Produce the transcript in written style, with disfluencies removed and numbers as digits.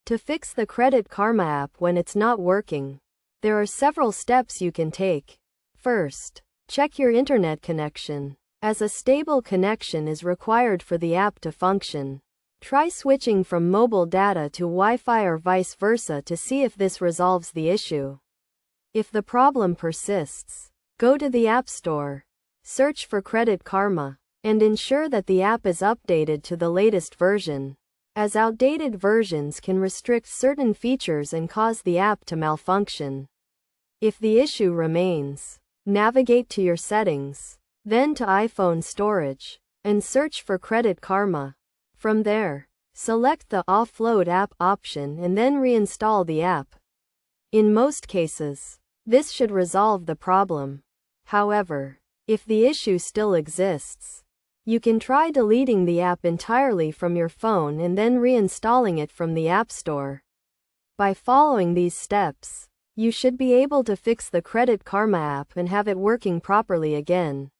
To fix the Credit Karma app when it's not working, there are several steps you can take. First, check your internet connection, as a stable connection is required for the app to function. Try switching from mobile data to Wi-Fi or vice versa to see if this resolves the issue. If the problem persists, go to the App Store, search for Credit Karma, and ensure that the app is updated to the latest version, as outdated versions can restrict certain features and cause the app to malfunction. If the issue remains, navigate to your settings, then to iPhone storage, and search for Credit Karma. From there, select the Offload app option and then reinstall the app. In most cases, this should resolve the problem. However, if the issue still exists, you can try deleting the app entirely from your phone and then reinstalling it from the App Store. By following these steps, you should be able to fix the Credit Karma app and have it working properly again.